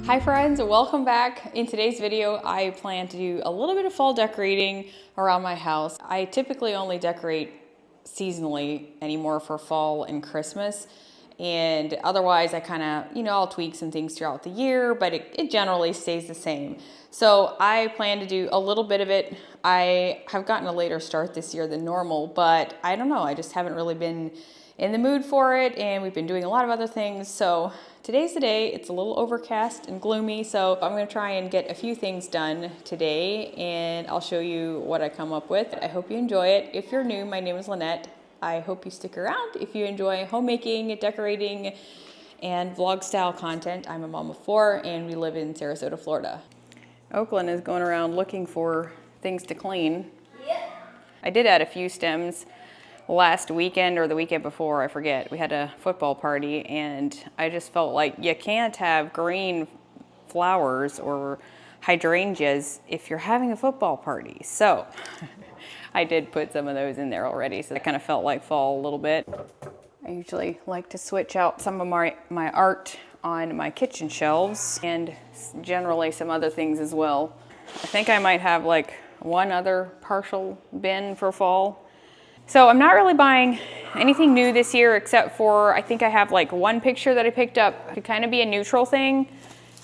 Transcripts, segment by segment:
Hi friends, welcome back. In today's video, I plan to do a little bit of fall decorating around my house. I typically only decorate seasonally anymore for fall and Christmas. And otherwise I kind of, I'll tweak some things throughout the year, but it generally stays the same. So I plan to do a little bit of it. I have gotten a later start this year than normal, but I don't know, I just haven't really been in the mood for it, and we've been doing a lot of other things. So today's the day. It's a little overcast and gloomy, so I'm gonna try and get a few things done today, and I'll show you what I come up with. I hope you enjoy it. If you're new, my name is Lynette. I hope you stick around if you enjoy homemaking, decorating, and vlog style content. I'm a mom of 4, and we live in Sarasota, Florida. Oakland is going around looking for things to clean. Yep. I did add a few stems last weekend or the weekend before, I forget. We had a football party, and I just felt like you can't have green flowers or hydrangeas if you're having a football party. So I did put some of those in there already, so it kind of felt like fall a little bit. I usually like to switch out some of my art on my kitchen shelves, and generally some other things as well. I think I might have like one other partial bin for fall. So I'm not really buying anything new this year, except for I think I have like one picture that I picked up. It could kind of be a neutral thing,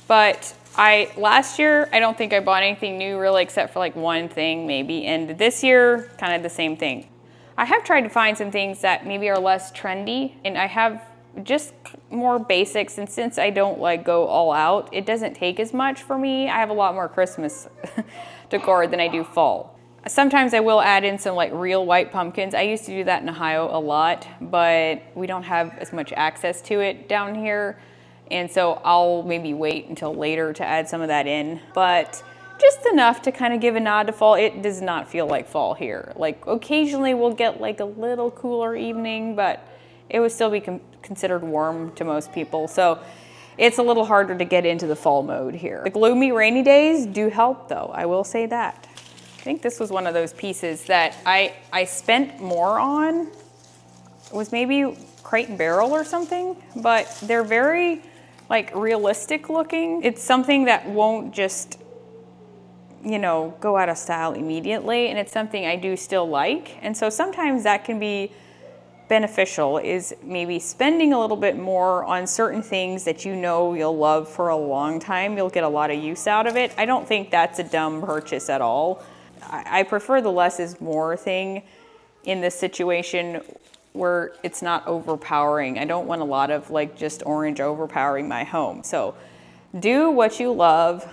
but last year I don't think I bought anything new really, except for like one thing maybe, and this year kind of the same thing. I have tried to find some things that maybe are less trendy, and I have just more basics, and since I don't like go all out, it doesn't take as much for me. I have a lot more Christmas decor than I do fall. Sometimes I will add in some like real white pumpkins. I used to do that in Ohio a lot, but we don't have as much access to it down here. And so I'll maybe wait until later to add some of that in, but just enough to kind of give a nod to fall. It does not feel like fall here. Like occasionally we'll get like a little cooler evening, but it would still be considered warm to most people. So it's a little harder to get into the fall mode here. The gloomy rainy days do help though, I will say that. I think this was one of those pieces that I spent more on. It was maybe Crate and Barrel or something, but they're very like realistic looking. It's something that won't just, go out of style immediately, and it's something I do still like. And so sometimes that can be beneficial, is maybe spending a little bit more on certain things that you'll love for a long time. You'll get a lot of use out of it. I don't think that's a dumb purchase at all. I prefer the less is more thing in this situation where it's not overpowering. I don't want a lot of like just orange overpowering my home. So do what you love.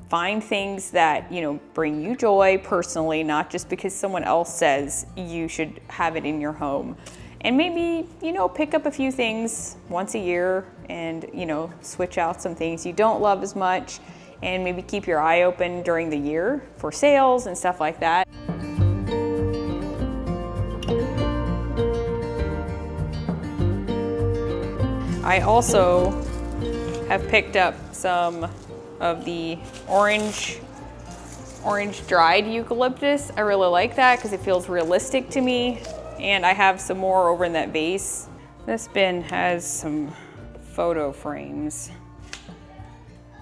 Find things that, bring you joy personally, not just because someone else says you should have it in your home. And maybe, pick up a few things once a year and, switch out some things you don't love as much, and maybe keep your eye open during the year for sales and stuff like that. I also have picked up some of the orange dried eucalyptus. I really like that because it feels realistic to me. And I have some more over in that vase. This bin has some photo frames.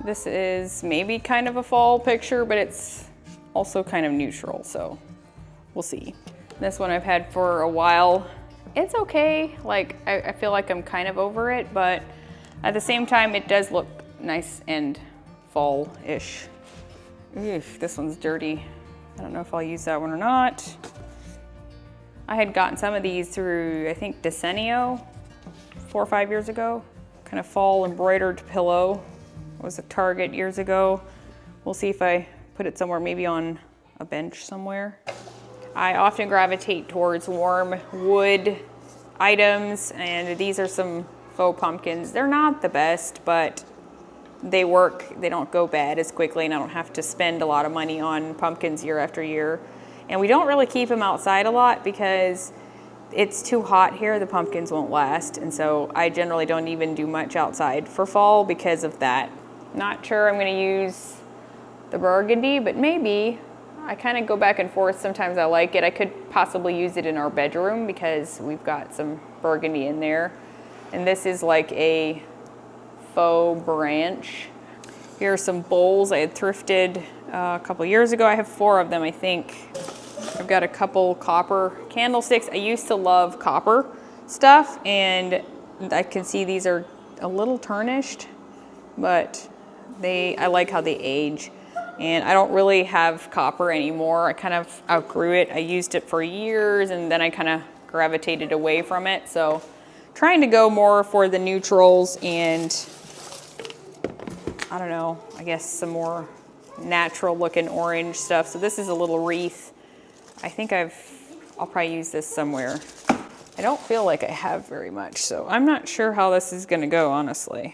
This is maybe kind of a fall picture, but it's also kind of neutral, so we'll see. This one I've had for a while. It's okay, like I feel like I'm kind of over it, but at the same time it does look nice and fall-ish. This one's dirty. I don't know if I'll use that one or not. I had gotten some of these through, I think, Decenio 4 or 5 years ago. Kind of fall embroidered pillow. It was at Target years ago. We'll see if I put it somewhere, maybe on a bench somewhere. I often gravitate towards warm wood items, and these are some faux pumpkins. They're not the best, but they work. They don't go bad as quickly, and I don't have to spend a lot of money on pumpkins year after year. And we don't really keep them outside a lot because it's too hot here. The pumpkins won't last, and so I generally don't even do much outside for fall because of that. Not sure I'm going to use the burgundy, but maybe. I kind of go back and forth. Sometimes I like it. I could possibly use it in our bedroom because we've got some burgundy in there. And this is like a faux branch. Here are some bowls I had thrifted a couple years ago. I have 4 of them, I think. I've got a couple copper candlesticks. I used to love copper stuff, and I can see these are a little tarnished, but I like how they age. And I don't really have copper anymore. I kind of outgrew it. I used it for years, and then I kind of gravitated away from it. So trying to go more for the neutrals and, I don't know, I guess some more natural looking orange stuff. So this is a little wreath. I think I'll probably use this somewhere. I don't feel like I have very much, so I'm not sure how this is gonna go, honestly.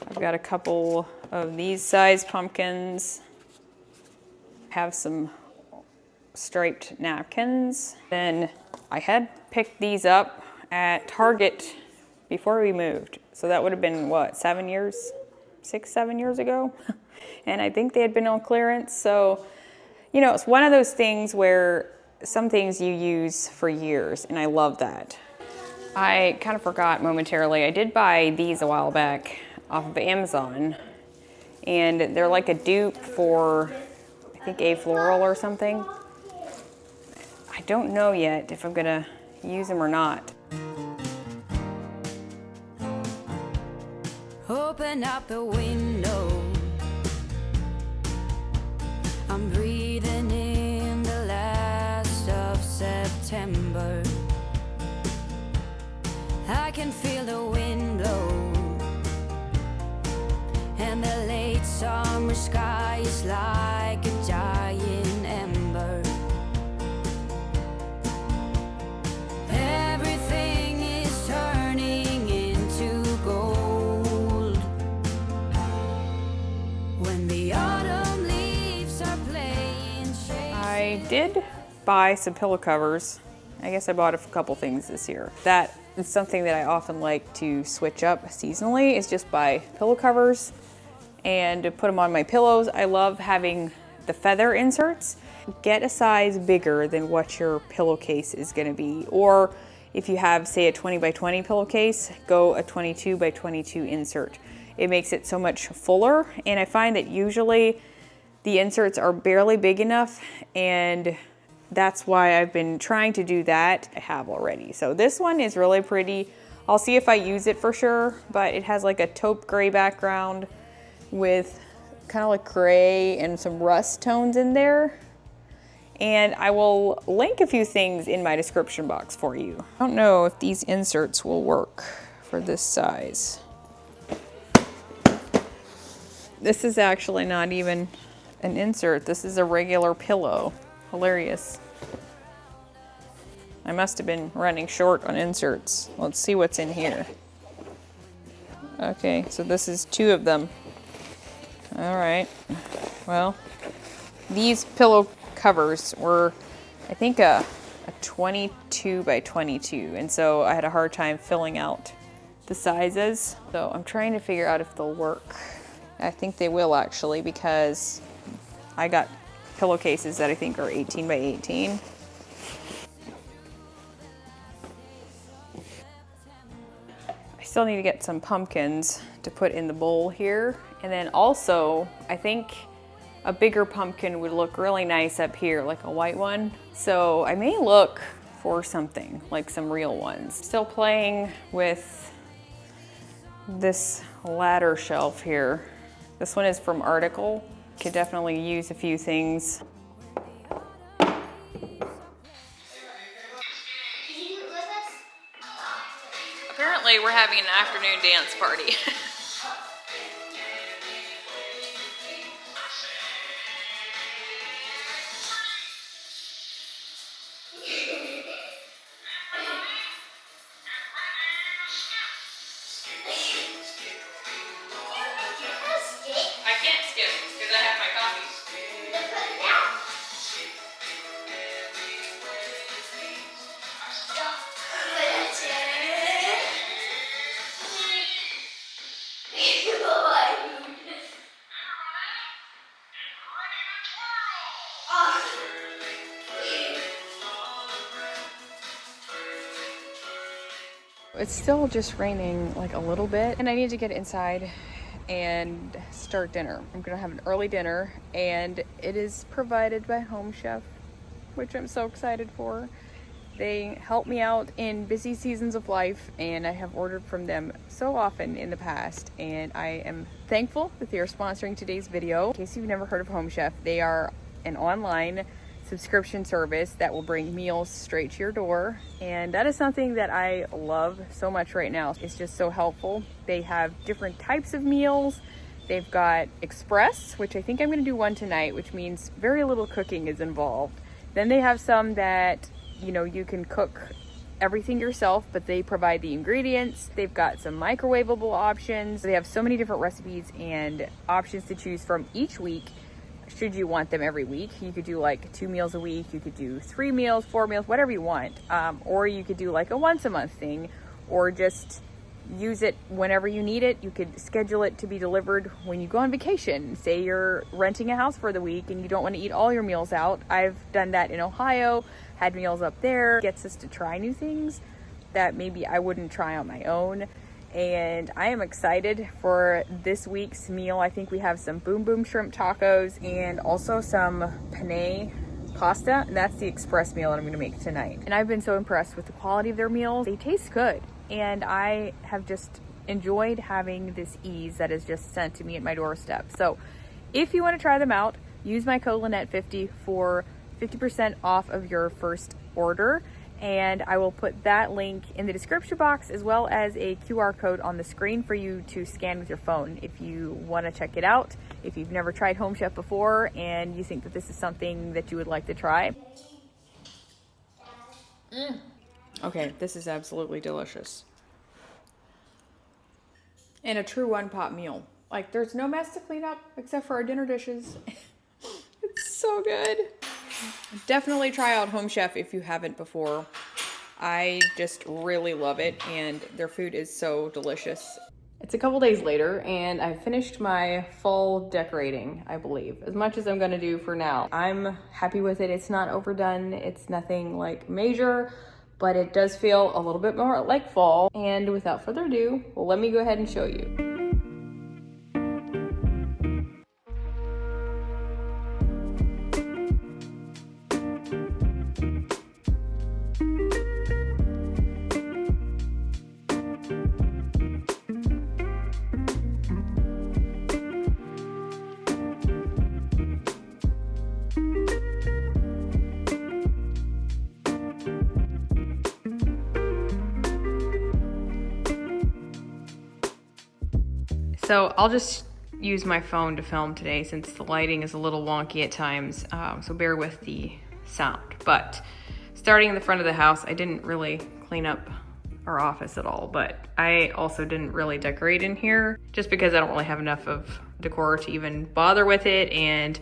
I've got a couple of these size pumpkins. Have some striped napkins. Then I had picked these up at Target before we moved. So that would have been, what, 7 years? 6, 7 years ago? And I think they had been on clearance. So, you know, it's one of those things where some things you use for years, and I love that. I kind of forgot momentarily. I did buy these a while back off of Amazon, and they're like a dupe for, I think, A Floral or something. I don't know yet if I'm gonna use them or not. Open up the window. I'm breathing in the last of September. I can feel the wind blow, and the late summer sky is like a giant ember. Everything is turning into gold when the autumn leaves are playing shapes. I did buy some pillow covers. I guess I bought a couple things this year. That is something that I often like to switch up seasonally, is just buy pillow covers and to put them on my pillows. I love having the feather inserts. Get a size bigger than what your pillowcase is gonna be. Or if you have, say, a 20 by 20 pillowcase, go a 22 by 22 insert. It makes it so much fuller, and I find that usually the inserts are barely big enough, and that's why I've been trying to do that. I have already. So this one is really pretty. I'll see if I use it for sure, but it has like a taupe gray background with kind of like gray and some rust tones in there. And I will link a few things in my description box for you. I don't know if these inserts will work for this size. This is actually not even an insert. This is a regular pillow. Hilarious. I must have been running short on inserts. Let's see what's in here. Okay, so this is 2 of them. All right. Well, these pillow covers were, I think, a 22 by 22, and so I had a hard time filling out the sizes. So I'm trying to figure out if they'll work. I think they will, actually, because I got pillowcases that I think are 18 by 18. I still need to get some pumpkins to put in the bowl here. And then also, I think a bigger pumpkin would look really nice up here, like a white one. So I may look for something, like some real ones. Still playing with this ladder shelf here. This one is from Article. Could definitely use a few things. Apparently we're having an afternoon dance party. I can't skip because I have my coffee. It's still just raining like a little bit, and I need to get inside and start dinner. I'm gonna have an early dinner, and it is provided by Home Chef, which I'm so excited for. They help me out in busy seasons of life, and I have ordered from them so often in the past, and I am thankful that they are sponsoring today's video. In case you've never heard of Home Chef, they are an online subscription service that will bring meals straight to your door, and that is something that I love so much right now. It's just so helpful. They have different types of meals. They've got express, which I think I'm going to do one tonight, which means very little cooking is involved. Then they have some that, you know, you can cook everything yourself, but they provide the ingredients. They've got some microwavable options. They have so many different recipes and options to choose from each week. Should you want them every week, you could do like 2 meals a week, you could do 3 meals, 4 meals, whatever you want. Or you could do like a once a month thing, or just use it whenever you need it. You could schedule it to be delivered when you go on vacation. Say you're renting a house for the week and you don't want to eat all your meals out. I've done that in Ohio, had meals up there. It gets us to try new things that maybe I wouldn't try on my own. And I am excited for this week's meal. I think we have some boom boom shrimp tacos and also some penne pasta, and that's the express meal that I'm gonna make tonight. And I've been so impressed with the quality of their meals. They taste good, and I have just enjoyed having this ease that is just sent to me at my doorstep. So if you want to try them out, use my code Lynette50 for 50% off of your first order, and I will put that link in the description box, as well as a QR code on the screen for you to scan with your phone if you want to check it out. If you've never tried Home Chef before and you think that this is something that you would like to try. Okay, this is absolutely delicious. And a true one-pot meal. Like, there's no mess to clean up except for our dinner dishes. It's so good. Definitely try out Home Chef if you haven't before. I just really love it, and their food is so delicious. It's a couple days later, and I finished my fall decorating, I believe, as much as I'm gonna do for now. I'm happy with it. It's not overdone. It's nothing like major, but it does feel a little bit more like fall. And without further ado, well, let me go ahead and show you. So I'll just use my phone to film today since the lighting is a little wonky at times, so bear with the sound. But starting in the front of the house, I didn't really clean up our office at all, but I also didn't really decorate in here just because I don't really have enough of decor to even bother with it, and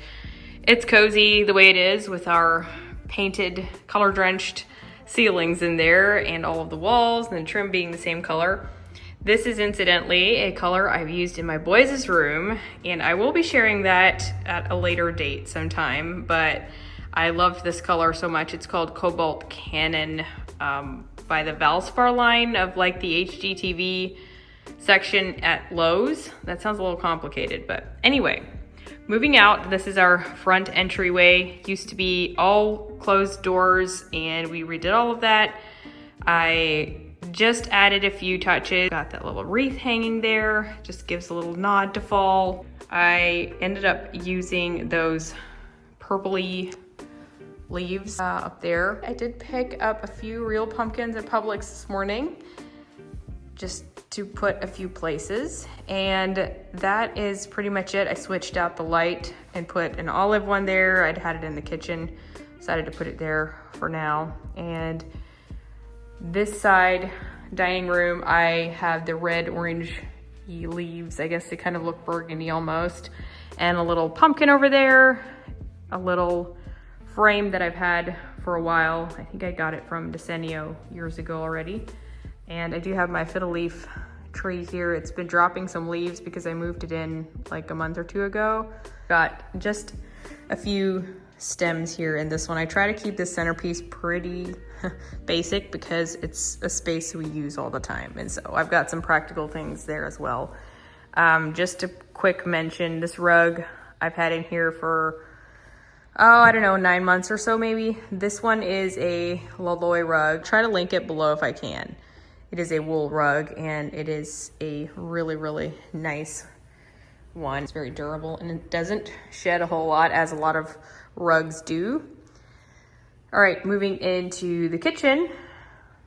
it's cozy the way it is with our painted, color-drenched ceilings in there and all of the walls and the trim being the same color. This is incidentally a color I've used in my boys' room, and I will be sharing that at a later date sometime, but I loved this color so much. It's called Cobalt Cannon by the Valspar line of like the HGTV section at Lowe's. That sounds a little complicated, but anyway, moving out, this is our front entryway. Used to be all closed doors, and we redid all of that. I just added a few touches. Got that little wreath hanging there, just gives a little nod to fall. I ended up using those purpley leaves up there. I did pick up a few real pumpkins at Publix this morning, just to put a few places, and that is pretty much it. I switched out the light and put an olive one there. I'd had it in the kitchen, decided to put it there for now. And this side, dining room, I have the red orange leaves. I guess they kind of look burgundy almost. And a little pumpkin over there, a little frame that I've had for a while. I think I got it from Decenio years ago already. And I do have my fiddle leaf tree here. It's been dropping some leaves because I moved it in like a month or two ago. Got just a few stems here in this one. I try to keep this centerpiece pretty basic because it's a space we use all the time. And so I've got some practical things there as well. Just a quick mention, this rug I've had in here for, I don't know, 9 months or so maybe. This one is a Laloy rug. Try to link it below if I can. It is a wool rug, and it is a really, really nice one. It's very durable, and it doesn't shed a whole lot, as a lot of rugs do. All right, moving into the kitchen.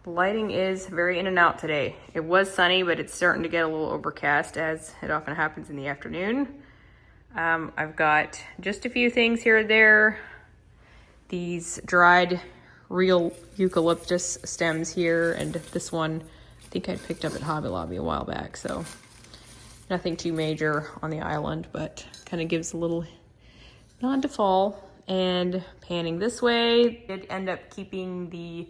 The lighting is very in and out today. It was sunny, but it's starting to get a little overcast, as it often happens in the afternoon. I've got just a few things here and there. These dried real eucalyptus stems here, and this one I think I picked up at Hobby Lobby a while back, so nothing too major on the island, but kind of gives a little nod to fall. And panning this way, I did end up keeping the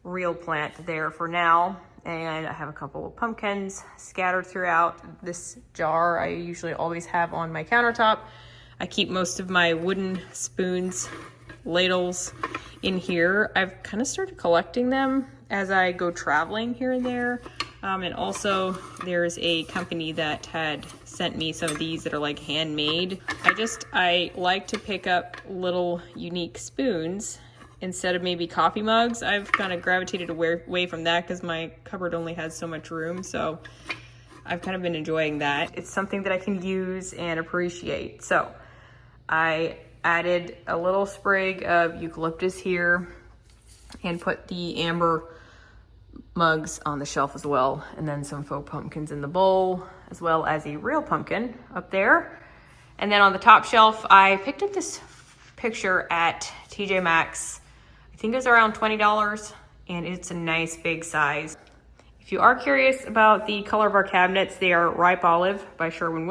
real plant there for now, and I have a couple of pumpkins scattered throughout. This jar I usually always have on my countertop. I keep most of my wooden spoons, ladles in here. I've kind of started collecting them as I go traveling here and there. And also there's a company that had sent me some of these that are like handmade. I like to pick up little unique spoons instead of maybe coffee mugs. I've kind of gravitated away from that because my cupboard only has so much room. So I've kind of been enjoying that. It's something that I can use and appreciate. So I added a little sprig of eucalyptus here and put the amber mugs on the shelf as well, and then some faux pumpkins in the bowl, as well as a real pumpkin up there. And then on the top shelf, I picked up this picture at TJ Maxx. I think it was around $20, and it's a nice big size. If you are curious about the color of our cabinets, they are Ripe Olive by Sherwin,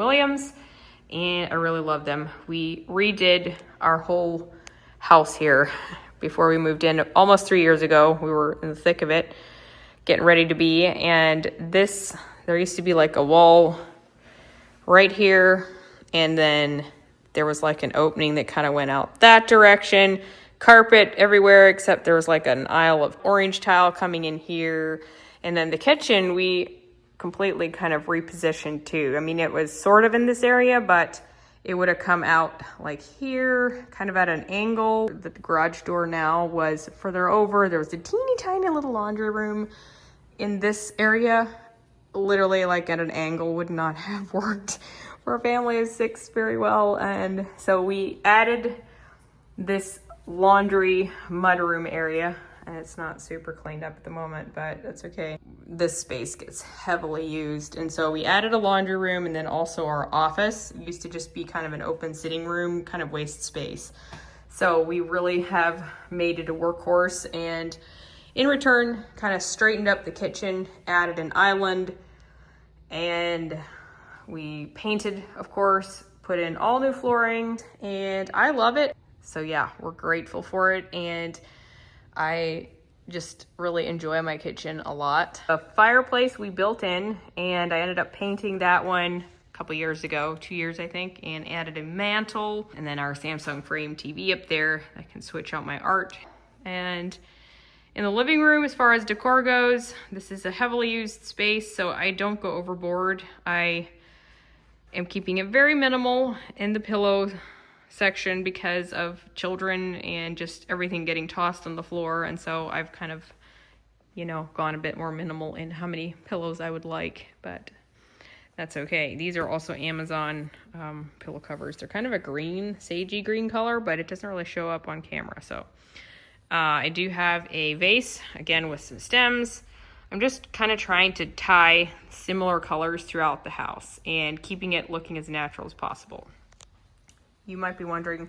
and I really love them. We redid our whole house here before we moved in almost 3 years ago. We were in the thick of it, getting ready to be, and there used to be like a wall right here, and then there was like an opening that kind of went out that direction. Carpet everywhere, except there was like an aisle of orange tile coming in here. And then the kitchen, we completely kind of repositioned too. I mean, it was sort of in this area, but it would have come out like here, kind of at an angle. The garage door now was further over. There was a teeny tiny little laundry room in this area, literally like at an angle. Would not have worked for a family of 6 very well. And so we added this laundry mudroom area, and it's not super cleaned up at the moment, but that's okay. This space gets heavily used, and so we added a laundry room, and then also our office. It used to just be kind of an open sitting room, kind of waste space. So we really have made it a workhorse, and in return, kind of straightened up the kitchen, added an island, and we painted, of course, put in all new flooring, and I love it. So yeah, we're grateful for it, and I just really enjoy my kitchen a lot. A fireplace we built in, and I ended up painting that one a couple years ago, 2 years I think, and added a mantle, and then our Samsung frame TV up there. I can switch out my art. And in the living room, as far as decor goes, this is a heavily used space, so I don't go overboard. I am keeping it very minimal in the pillow section because of children and just everything getting tossed on the floor. And so I've kind of, gone a bit more minimal in how many pillows I would like, but that's okay. These are also Amazon pillow covers. They're kind of a green, sagey green color, but it doesn't really show up on camera. So I do have a vase, again, with some stems. I'm just kind of trying to tie similar colors throughout the house and keeping it looking as natural as possible. You might be wondering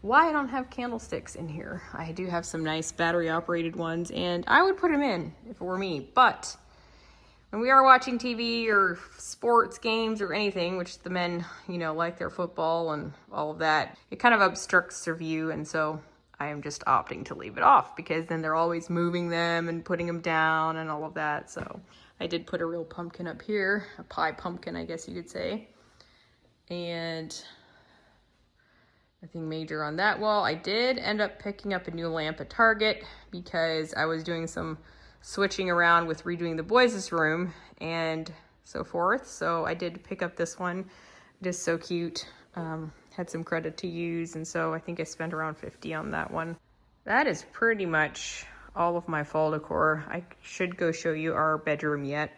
why I don't have candlesticks in here. I do have some nice battery operated ones, and I would put them in if it were me. But when we are watching TV or sports games or anything, which the men, like their football and all of that, it kind of obstructs their view. And so I am just opting to leave it off, because then they're always moving them and putting them down and all of that. So I did put a real pumpkin up here, a pie pumpkin, I guess you could say. And nothing major on that wall. I did end up picking up a new lamp at Target because I was doing some switching around with redoing the boys' room, and so forth. So I did pick up this one. It is so cute. Had some credit to use, and so I think I spent around 50 on that one. That is pretty much all of my fall decor. I should go show you our bedroom yet.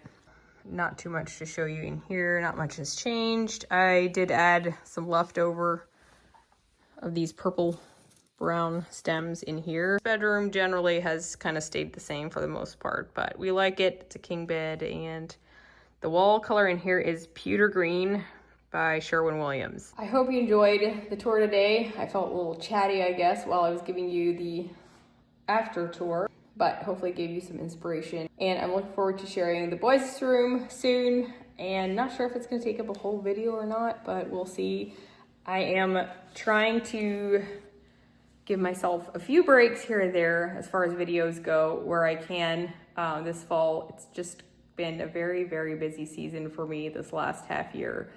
Not too much to show you in here. Not much has changed. I did add some leftover of these purple brown stems in here. Bedroom generally has kind of stayed the same for the most part, but we like it. It's a king bed, and the wall color in here is pewter green by Sherwin Williams. I hope you enjoyed the tour today. I felt a little chatty, I guess, while I was giving you the after tour, but hopefully it gave you some inspiration. And I'm looking forward to sharing the boys' room soon, and not sure if it's gonna take up a whole video or not, but we'll see. I am trying to give myself a few breaks here and there as far as videos go where I can. This fall, it's just been a very, very busy season for me this last half year.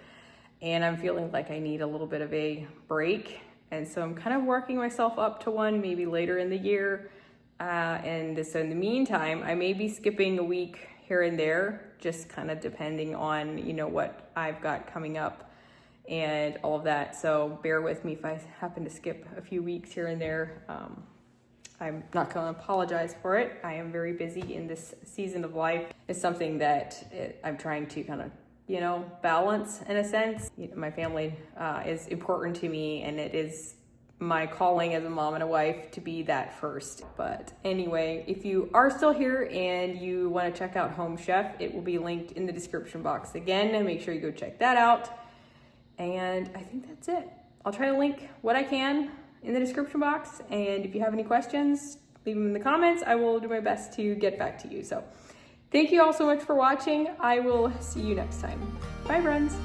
And I'm feeling like I need a little bit of a break. And so I'm kind of working myself up to one maybe later in the year. And so in the meantime, I may be skipping a week here and there, just kind of depending on, you know, what I've got coming up and all of that. So bear with me if I happen to skip a few weeks here and there. I'm not going to apologize for it. I am very busy in this season of life. It's something that I'm trying to kind of, you know, balance in a sense. You know, my family is important to me, and it is my calling as a mom and a wife to be that first. But anyway, if you are still here and you want to check out Home Chef, it will be linked in the description box again, and make sure you go check that out. And I think that's it. I'll try to link what I can in the description box, and if you have any questions, leave them in the comments. I will do my best to get back to you. So thank you all so much for watching. I will see you next time. Bye, friends.